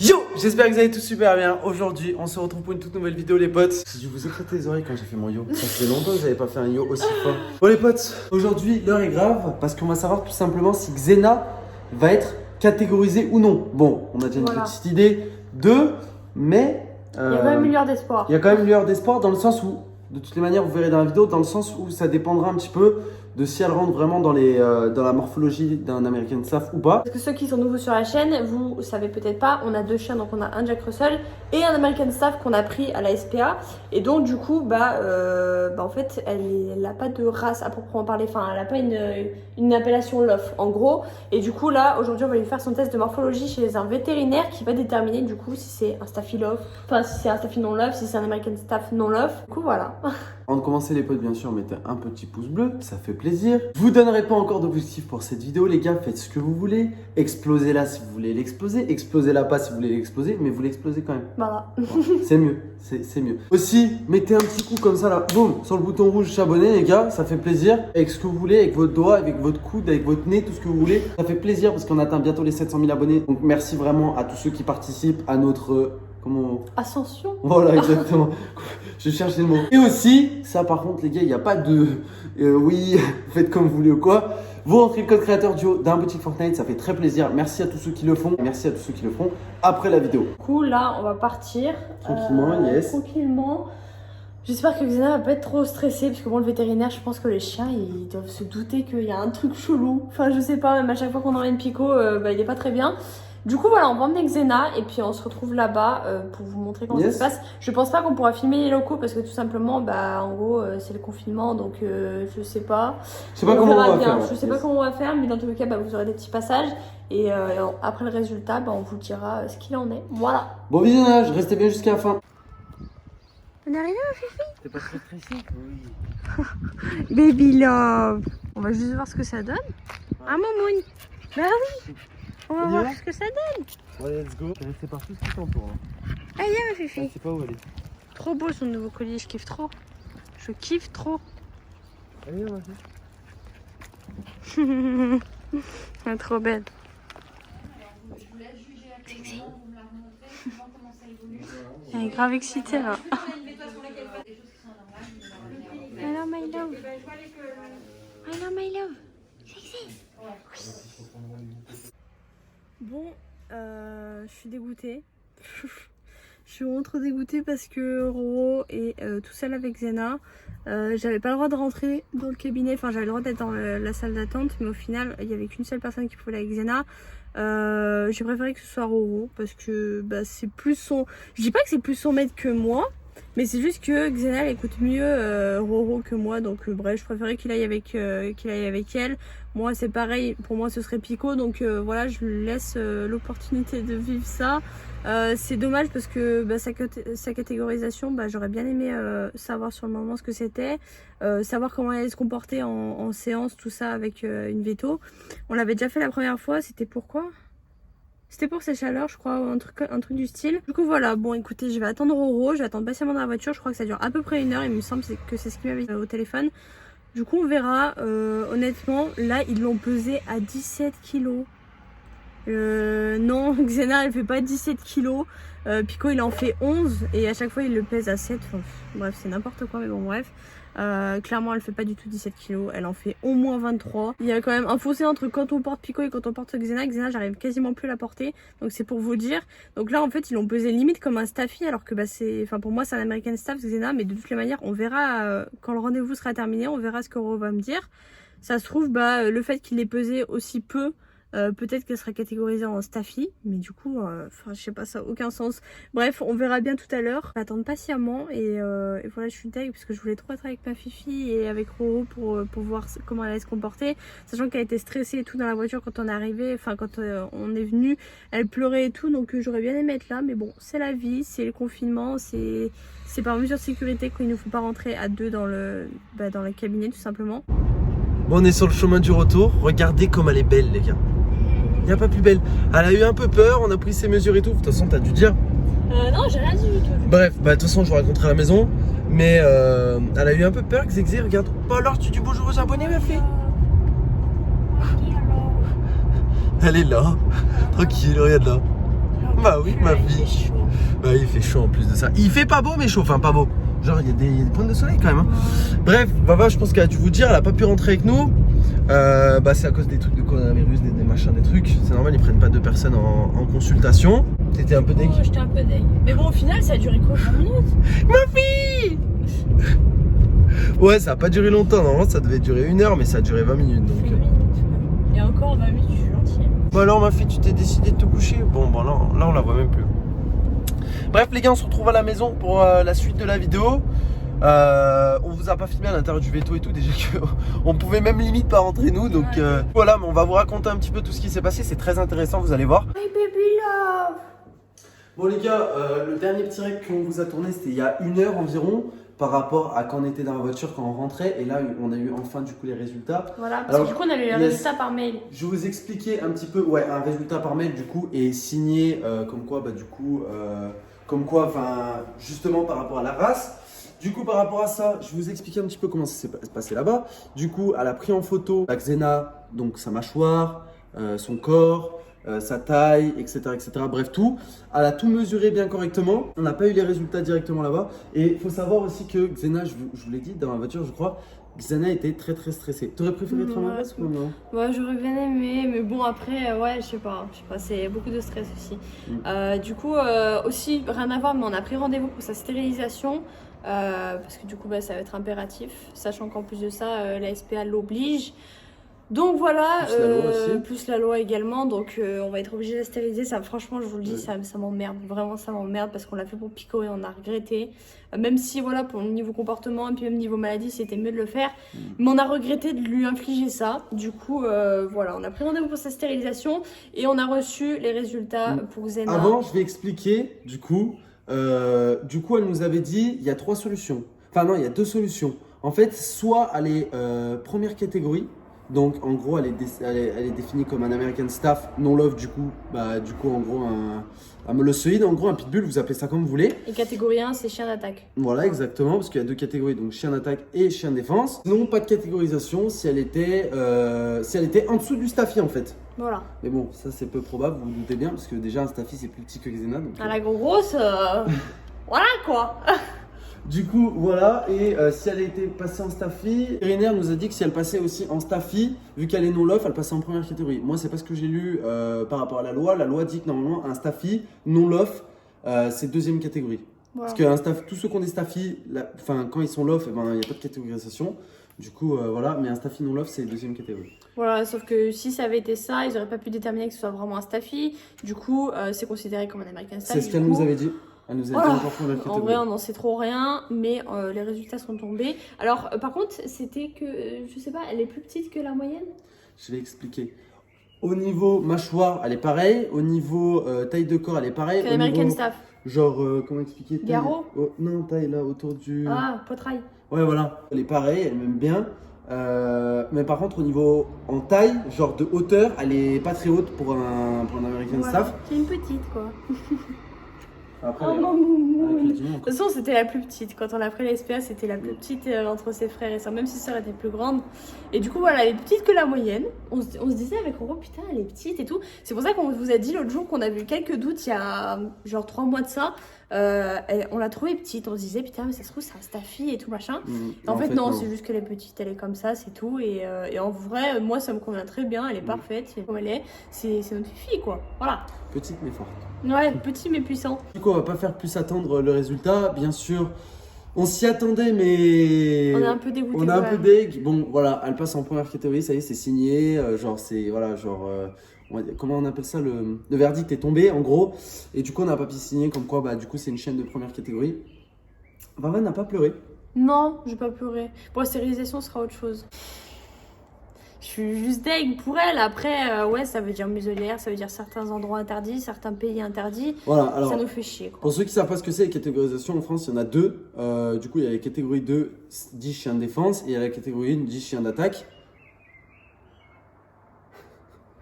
Yo, j'espère que vous allez tous super bien. Aujourd'hui, on se retrouve pour une toute nouvelle vidéo les potes. Je vous ai éclaté les oreilles quand j'ai fait mon yo. Ça fait longtemps que j'avais pas fait un yo aussi fort. Bon les potes, aujourd'hui l'heure est grave parce qu'on va savoir tout simplement si Xena va être catégorisée ou non. Bon, on a déjà une petite idée mais il y a quand même une lueur d'espoir. Il y a quand même une lueur d'espoir dans le sens où, de toutes les manières, vous verrez dans la vidéo, dans le sens où ça dépendra un petit peu de si elle rentre vraiment dans la morphologie d'un American Staff ou pas. Parce que ceux qui sont nouveaux sur la chaîne, vous savez peut-être pas, on a deux chiens, donc on a un Jack Russell et un American Staff qu'on a pris à la SPA. Et donc du coup, en fait, elle n'a pas de race à proprement parler, enfin elle n'a pas une appellation LOF en gros. Et du coup là, aujourd'hui on va lui faire son test de morphologie chez un vétérinaire qui va déterminer du coup si c'est un Staffy LOF, enfin si c'est un Staffy non LOF, si c'est un American Staff non LOF. Du coup voilà. Avant de commencer les potes, bien sûr, mettez un petit pouce bleu, ça fait plaisir. Je vous donnerai pas encore d'objectif pour cette vidéo, les gars, faites ce que vous voulez. Explosez-la si vous voulez l'exploser, explosez-la pas si vous voulez l'exploser, mais vous l'explosez quand même. Voilà. C'est mieux, c'est mieux. Aussi, mettez un petit coup comme ça là, boum, sur le bouton rouge s'abonner, les gars, ça fait plaisir. Avec ce que vous voulez, avec votre doigt, avec votre coude, avec votre nez, tout ce que vous voulez. Ça fait plaisir parce qu'on atteint bientôt les 700 000 abonnés. Donc merci vraiment à tous ceux qui participent à notre... Ascension. Voilà, exactement. Je cherchais le mot. Et aussi, ça par contre, les gars, il n'y a pas de oui, faites comme vous voulez ou quoi. Vous rentrez le code créateur d'un petit Fortnite, ça fait très plaisir. Merci à tous ceux qui le font. Merci à tous ceux qui le feront après la vidéo. Du coup, là, on va partir. Tranquillement, yes. Tranquillement. J'espère que Xena va pas être trop stressée parce que bon, le vétérinaire, je pense que les chiens ils doivent se douter qu'il y a un truc chelou. Enfin, je sais pas, même à chaque fois qu'on emmène Pico, il est pas très bien. Du coup, voilà, on va emmener Xena et puis on se retrouve là-bas pour vous montrer comment ça se passe. Je pense pas qu'on pourra filmer les locaux parce que tout simplement, en gros, c'est le confinement donc je sais pas. Je sais pas comment on va faire. Je sais pas comment on va faire, mais dans tous les cas, vous aurez des petits passages et après le résultat, on vous dira ce qu'il en est. Voilà. Bon visionnage, restez bien jusqu'à la fin. On est arrivé, ma fifi? T'es pas très stressé? Oui. Baby love. On va juste voir ce que ça donne. Ouais. Ah, Momoun. Bah oui. On va voir ce que ça donne. Ouais, let's go. Je vais rester par tout ce qui t'entoure. Ah, viens, ma fifi. Je sais pas où aller. Trop beau son nouveau collier, je kiffe trop. Je kiffe trop. Allez, viens, Elle est trop belle. Elle est grave excitée là. Hello my love. Hello my love. Sexy. Bon, je suis dégoûtée. Je suis vraiment trop dégoûtée parce que Roro est tout seul avec Xena. J'avais pas le droit de rentrer dans le cabinet, enfin j'avais le droit d'être dans la salle d'attente, mais au final il y avait qu'une seule personne qui pouvait aller avec Xena. J'ai préféré que ce soit Roro parce que c'est plus son... Je dis pas que c'est plus son maître que moi, mais c'est juste que Xena elle écoute mieux Roro que moi, donc bref, je préférais qu'il aille avec elle. Moi c'est pareil, pour moi ce serait Pico, donc voilà, je lui laisse l'opportunité de vivre ça. C'est dommage parce que sa catégorisation, j'aurais bien aimé savoir sur le moment ce que c'était, savoir comment elle allait se comporter en séance, tout ça avec une veto. On l'avait déjà fait la première fois, c'était pourquoi? C'était pour ses chaleurs, je crois, un truc du style. Du coup, voilà, bon, écoutez, je vais attendre Roro, je vais attendre patiemment dans la voiture. Je crois que ça dure à peu près 1 heure, il me semble que c'est ce qu'il m'avait dit au téléphone. Du coup, on verra. Honnêtement, là, ils l'ont pesé à 17 kilos. Non, Xena, elle fait pas 17 kilos. Pico, il en fait 11 et à chaque fois, il le pèse à 7. Enfin, bref, c'est n'importe quoi, mais bon, bref. Clairement elle fait pas du tout 17 kilos, elle en fait au moins 23. Il y a quand même un fossé entre quand on porte Pico et quand on porte Xena. Xena j'arrive quasiment plus à la porter, donc c'est pour vous dire. Donc là en fait ils l'ont pesé limite comme un Staffy, alors que pour moi c'est un American Staff Xena, mais de toutes les manières on verra quand le rendez-vous sera terminé, on verra ce que Roro va me dire. Ça se trouve le fait qu'il ait pesé aussi peu, peut-être qu'elle sera catégorisée en Staffy, mais du coup, je sais pas, ça n'a aucun sens. Bref, on verra bien tout à l'heure. Je vais attendre patiemment et voilà, je suis taille parce que je voulais trop être avec ma Fifi et avec Roro pour voir comment elle allait se comporter, sachant qu'elle était stressée et tout dans la voiture quand on est arrivé, quand on est venu, elle pleurait et tout, donc j'aurais bien aimé être là, mais bon, c'est la vie, c'est le confinement, c'est par mesure de sécurité qu'il ne faut pas rentrer à deux dans le cabinet tout simplement. Bon, on est sur le chemin du retour, regardez comme elle est belle les gars. Il n'y a pas plus belle. Elle a eu un peu peur, on a pris ses mesures et tout. De toute façon, t'as dû dire. Non, j'ai rien dit du tout. Bref, de toute façon, je vous raconterai à la maison. Mais elle a eu un peu peur. Xexé, regarde. Bah alors, tu dis bonjour aux abonnés, ma fille. Elle est là. Tranquille, regarde là. Bah oui, ma Il fille. fait chaud. Bah il fait chaud en plus de ça. Il fait pas beau mais chaud, enfin pas beau. Genre il y a des pointes de soleil quand même. Hein. Bref, Vava je pense qu'elle a dû vous dire, elle a pas pu rentrer avec nous. Bah c'est à cause des trucs de coronavirus, des machins, des trucs. C'est normal, ils prennent pas deux personnes en consultation. T'étais un peu deg. J'étais un peu deg. Mais bon, au final, ça a duré quoi, 20 minutes? Ma fille. Ouais, ça a pas duré longtemps, normalement ça devait durer 1 heure mais ça a duré 20 minutes donc. 20 minutes. Et encore 20 minutes, je suis gentille. Bon alors ma fille, tu t'es décidé de te coucher? Bon là on la voit même plus. Bref les gars, on se retrouve à la maison pour la suite de la vidéo. On vous a pas filmé à l'intérieur du veto et tout, déjà qu'on pouvait même limite pas rentrer nous, donc voilà, mais on va vous raconter un petit peu tout ce qui s'est passé, c'est très intéressant, vous allez voir. Hey baby love. Bon les gars, le dernier petit rec qu'on vous a tourné c'était il y a 1 heure environ, par rapport à quand on était dans la voiture, quand on rentrait, et là on a eu enfin du coup les résultats. Voilà, parce que du coup on a eu les résultats par mail. Je vais vous expliquer un petit peu, ouais, un résultat par mail du coup est signé comme quoi, bah du coup, enfin justement par rapport à la race. Du coup, par rapport à ça, je vais vous expliquer un petit peu comment ça s'est passé là-bas. Du coup, elle a pris en photo la Xena, donc sa mâchoire, son corps, sa taille, etc., etc. Bref, tout. Elle a tout mesuré bien correctement. On n'a pas eu les résultats directement là-bas. Et il faut savoir aussi que Xena, je vous l'ai dit dans la voiture, je crois, Xena était très très stressée. T'aurais préféré être en place ou non? Ouais, j'aurais bien aimé, mais bon après, ouais, je sais pas, c'est beaucoup de stress aussi. Du coup, aussi, rien à voir, mais on a pris rendez-vous pour sa stérilisation. Parce que du coup bah, ça va être impératif, sachant qu'en plus de ça la SPA l'oblige, donc voilà, plus la loi également, donc on va être obligé de la stériliser. Ça, franchement je vous le dis, ça m'emmerde, vraiment ça m'emmerde, parce qu'on l'a fait pour picorer, on a regretté, même si voilà pour le niveau comportement et puis même niveau maladie c'était mieux de le faire, mais on a regretté de lui infliger ça. Du coup voilà, on a pris rendez-vous pour sa stérilisation et on a reçu les résultats pour Xena. Avant je vais expliquer du coup, elle nous avait dit il y a 3 solutions. Enfin non, il y a 2 solutions. En fait, soit elle est première catégorie, donc en gros elle est définie comme un American Staff non love, du coup en gros un molossoïde, en gros un pitbull, vous appelez ça comme vous voulez. Et catégorie 1 c'est chien d'attaque. Voilà, exactement, parce qu'il y a 2 catégories, donc chien d'attaque et chien de défense. Non, pas de catégorisation si elle était en dessous du Staffy en fait. Voilà. Mais bon, ça c'est peu probable, vous vous doutez bien, parce que déjà un Staffy c'est plus petit que Xena. Donc, la grosse, voilà quoi. Du coup, voilà, et si elle était passée en Staffy, le vétérinaire nous a dit que si elle passait aussi en Staffy, vu qu'elle est non-love, elle passait en première catégorie. Moi, c'est pas ce que j'ai lu par rapport à la loi. La loi dit que normalement, un Staffy non-love, c'est 2e catégorie. Voilà. Parce que tous ceux qui ont des Staffy, quand ils sont love, il n'y a pas de catégorisation. Du coup, voilà, mais un Staffy non-love, c'est 2e catégorie. Voilà, sauf que si ça avait été ça, ils n'auraient pas pu déterminer que ce soit vraiment un Staffy. Du coup, c'est considéré comme un American Staffy. C'est ce qu'elle nous avait dit. Elle nous a dit encore pour la catégorie. En vrai, on n'en sait trop rien, mais les résultats sont tombés. Alors, par contre, c'était que, je sais pas, elle est plus petite que la moyenne? Je vais expliquer. Au niveau mâchoire, elle est pareille. Au niveau taille de corps, elle est pareille. C'est l'American Staff. Genre, comment expliquer? Garrot? Non, taille là, autour du... Ah, poitrail. Ouais, voilà. Elle est pareille, elle m'aime bien. Mais par contre, au niveau en taille, genre de hauteur, elle est pas très haute pour un American Staff. C'est une petite, quoi. Après, de toute façon, c'était la plus petite. Quand on a pris la SPA, c'était la plus petite entre ses frères et sœurs, même si sa sœur était plus grande. Et du coup, voilà, elle est petite que la moyenne. On se disait avec Roro, putain, elle est petite et tout. C'est pour ça qu'on vous a dit l'autre jour qu'on avait eu quelques doutes, il y a genre 3 mois de ça. On l'a trouvée petite. On se disait, putain, mais ça se trouve, c'est un Staffy et tout machin. En fait, non, c'est juste qu'elle est petite, elle est comme ça, c'est tout. Et en vrai, moi, ça me convient très bien. Elle est parfaite, comme elle est. C'est notre fille, quoi. Voilà. Petite mais forte. Ouais, petit mais puissant. Du coup, on va pas faire plus attendre le résultat. Bien sûr, on s'y attendait, mais on est un peu dégoûté. On est un peu deg. Bon, voilà, elle passe en première catégorie, ça y est, c'est signé. Comment on appelle ça, le verdict est tombé, en gros. Et du coup, on a un papier signé, comme quoi, du coup, c'est une chaîne de première catégorie. Vava n'a pas pleuré. Non, je vais pas pleurer. Pour la stérilisation, ce sera autre chose. Je suis juste deg pour elle. Après, ouais, ça veut dire muselière, ça veut dire certains endroits interdits, certains pays interdits. Voilà, alors, ça nous fait chier, quoi. Pour ceux qui savent pas ce que c'est, les catégorisations en France, il y en a 2. Du coup, il y a la catégorie 2, 10 chiens de défense, et il y a la catégorie 1, 10 chiens d'attaque.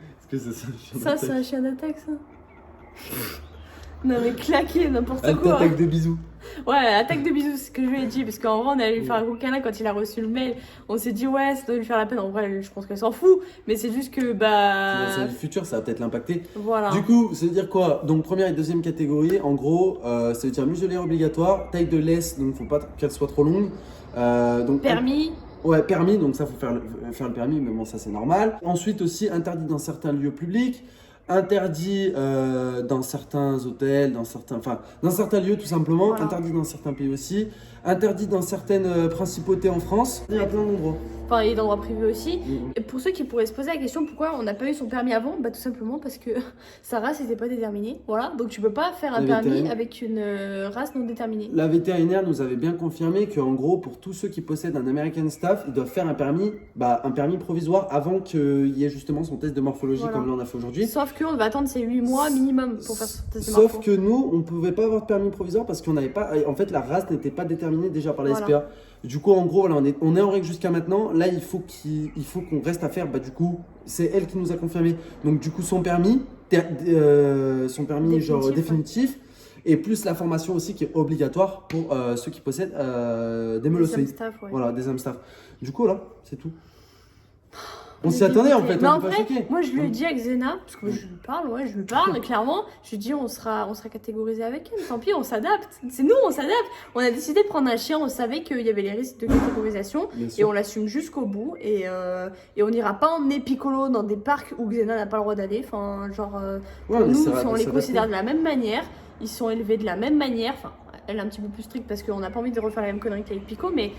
Est-ce que c'est ça, le chien d'attaque? Ça, c'est un chien d'attaque, ça. Non, mais claquer, n'importe quoi. Elle t'attaque de bisous. Ouais, attaque de bisous, c'est ce que je lui ai dit. Parce qu'en vrai, on allait lui faire un gros câlin quand il a reçu le mail. On s'est dit, ouais, ça doit lui faire la peine. En vrai, je pense qu'elle s'en fout. Mais c'est juste que, Dans sa bah. vie future, ça va peut-être l'impacter. Voilà. Du coup, ça veut dire quoi? Donc, première et deuxième catégorie, en gros, ça veut dire muselière obligatoire, taille de laisse, donc faut pas qu'elle soit trop longue. Donc, Permis. Ouais, permis, donc ça faut faire le permis, mais bon, ça c'est normal. Ensuite aussi, interdit dans certains lieux publics, interdit dans certains hôtels, dans certains lieux tout simplement, Voilà. interdit dans certains pays aussi, interdit dans certaines principautés en France. Il y a plein d'endroits. Enfin, il est d'endroits privés aussi. Mhm. Et pour ceux qui pourraient se poser la question pourquoi on n'a pas eu son permis avant, bah tout simplement parce que sa race n'était pas déterminée. Voilà, donc tu peux pas faire un La permis vétérinaire. avec une race non déterminée. La vétérinaire nous avait bien confirmé qu'en gros, pour tous ceux qui possèdent un American Staff, ils doivent faire un permis provisoire avant qu'il y ait justement son test de morphologie Voilà. comme là on a fait aujourd'hui. Sauf qu'on va attendre ces 8 mois minimum pour faire son test de Sauf morpho. que nous, on pouvait pas avoir de permis provisoire parce qu'on n'avait pas. En fait, la race n'était pas déterminée déjà par la Voilà. SPA. Du coup, en gros, voilà, on est en règle jusqu'à maintenant. Là, il faut qu'on reste à faire. Bah, du coup, c'est elle qui nous a confirmé. Donc, du coup, son permis Définitif, genre ouais. définitif, et plus la formation aussi qui est obligatoire pour ceux qui possèdent des Les molossoïdes. Amstaff, ouais. Voilà, des Amstaff. Du coup, là, c'est tout. On est s'y attendait en dégoûtés. fait. Mais On en est pas vrai, choqués. moi je lui ai dit à Xena, parce que je lui parle, ouais, je lui parle, clairement, je lui dis on sera catégorisé avec elle, tant pis, on s'adapte. C'est nous, on s'adapte. On a décidé de prendre un chien, on savait qu'il y avait les risques de catégorisation, Bien et sûr. on l'assume jusqu'au bout, et on n'ira pas emmener Piccolo dans des parcs où Xena n'a pas le droit d'aller, enfin, genre, Ouais, nous, essaiera on de les s'adapter. considère de la même manière, ils sont élevés de la même manière, enfin, elle est un petit peu plus stricte parce qu'on n'a pas envie de refaire la même connerie qu'avec Pico, mais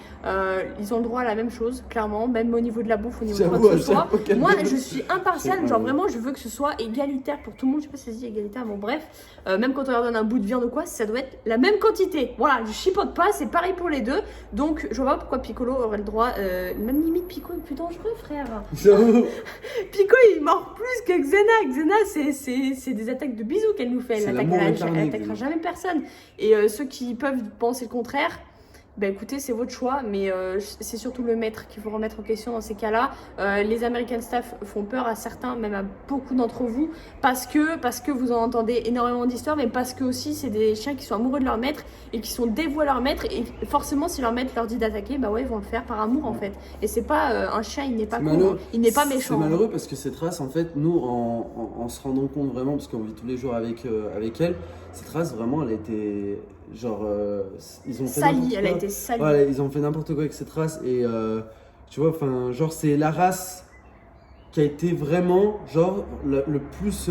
ils ont le droit à la même chose, clairement, même au niveau de la bouffe, au niveau de quoi que ce soit. Moi, je suis impartiale, genre vraiment, je veux que ce soit égalitaire pour tout le monde. Je sais pas si ça se dit égalitaire, bon bref, même quand on leur donne un bout de viande ou quoi, ça doit être la même quantité. Voilà, je chipote pas, c'est pareil pour les deux. Donc, je vois pas pourquoi Piccolo aurait le droit. Même limite, Pico est plus dangereux, frère. J'avoue. Pico, il mord plus que Xena. Xena, c'est des attaques de bisous qu'elle nous fait. C'est Elle l'amour incarné, attaquera Xena. jamais personne. Et ceux qui peuvent penser le contraire, bah écoutez, c'est votre choix, mais c'est surtout le maître qu'il faut remettre en question dans ces cas-là. Les American Staff font peur à certains, même à beaucoup d'entre vous, parce que vous en entendez énormément d'histoires, mais parce que aussi c'est des chiens qui sont amoureux de leur maître et qui sont dévoués à leur maître, et forcément si leur maître leur dit d'attaquer, bah ouais, ils vont le faire par amour en fait. Et c'est pas un chien, il n'est pas C'est con, malheureux. il n'est pas C'est méchant. malheureux parce que cette race, en fait, nous, en se rendant compte vraiment, parce qu'on vit tous les jours avec elle, cette race, vraiment, elle a été. Genre. Ils ont fait Salie, n'importe elle a quoi. été salie. Ouais, ils ont fait n'importe quoi avec cette race et tu vois, enfin, genre, c'est la race qui a été vraiment, genre, le plus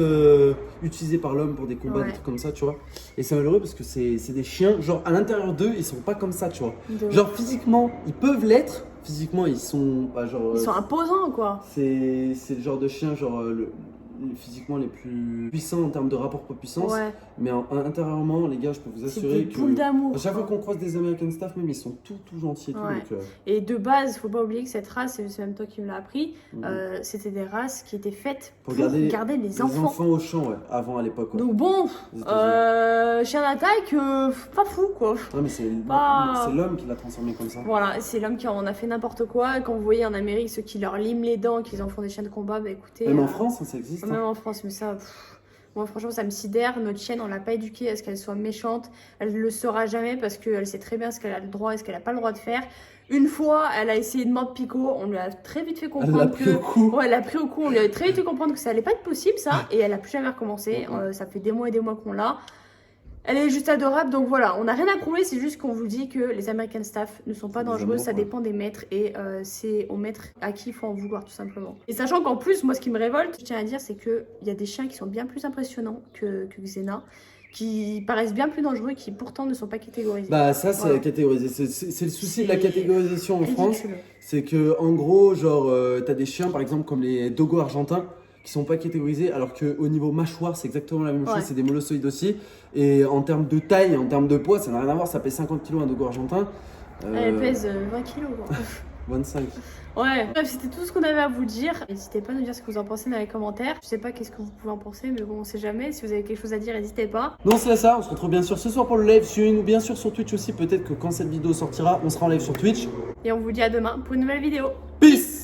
utilisé par l'homme pour des combats, Ouais. des trucs comme ça, tu vois. Et c'est malheureux parce que c'est des chiens, genre, à l'intérieur d'eux, ils sont pas comme ça, tu vois. De- Genre, physiquement, ils peuvent l'être. Physiquement, ils sont. Bah, genre, Ils sont imposants quoi. c'est le genre de chien, genre, physiquement les plus puissants en termes de rapport poids-puissance. Ouais, Mais intérieurement, les gars, je peux vous c'est assurer des que. boules d'amour. À chaque fois quoi. qu'on croise des American Staff, même ils sont tout gentils et tout. Ouais. Donc, Et de base, faut pas oublier que cette race, c'est même toi qui me l'as appris, mhm. c'était des races qui étaient faites pour Pour garder garder les les enfants. enfants au champ, ouais, avant à l'époque. Ouais. Donc bon, Aux États-Unis. chien d'attaque, pas fou quoi. Non, mais c'est Bah. c'est l'homme qui l'a transformé comme ça. Voilà, c'est l'homme qui en a fait n'importe quoi. Quand vous voyez en Amérique ceux qui leur liment les dents, qu'ils en font des chiens de combat, bah écoutez. Même en France, hein, ça existe. Même Hein. en France, mais ça, moi franchement, ça me sidère. Notre chienne, on l'a pas éduquée à ce qu'elle soit méchante. Elle le sera jamais parce qu'elle sait très bien ce qu'elle a le droit et ce qu'elle a pas le droit de faire. Une fois, elle a essayé de mordre Pico. On lui a très vite fait Elle comprendre l'a que. pris au coup. Ouais, elle a pris au coup. On lui a très vite fait comprendre que ça allait pas être possible, ça. Et elle a plus jamais recommencé. Ça fait des mois et des mois qu'on l'a. Elle est juste adorable, donc voilà, on n'a rien à prouver, c'est juste qu'on vous dit que les American Staff ne sont pas C'est des dangereux, amours, ça quoi. dépend des maîtres et c'est au maître à qui il faut en vouloir tout simplement. Et sachant qu'en plus, moi ce qui me révolte, je tiens à dire, c'est qu'il y a des chiens qui sont bien plus impressionnants que Xena, qui paraissent bien plus dangereux, qui pourtant ne sont pas catégorisés. Bah, ça, c'est Voilà. catégorisé. C'est le souci de la C'est catégorisation en France. Ridicule. C'est que, en gros, genre, t'as des chiens, par exemple, comme les dogos argentins, qui sont pas catégorisés, alors qu'au niveau mâchoire, c'est exactement la même chose, Ouais. c'est des molossoïdes aussi. Et en termes de taille, en termes de poids, ça n'a rien à voir, ça pèse 50 kg un dogo argentin. Elle pèse 20 kilos. Quoi. 25. Ouais, bref, c'était tout ce qu'on avait à vous dire. N'hésitez pas à nous dire ce que vous en pensez dans les commentaires. Je sais pas qu'est-ce que vous pouvez en penser, mais bon, on sait jamais. Si vous avez quelque chose à dire, n'hésitez pas. Non, c'est ça, on se retrouve bien sûr ce soir pour le live. Suivez-nous bien sûr sur Twitch aussi, peut-être que quand cette vidéo sortira, on sera en live sur Twitch. Et on vous dit à demain pour une nouvelle vidéo. Peace!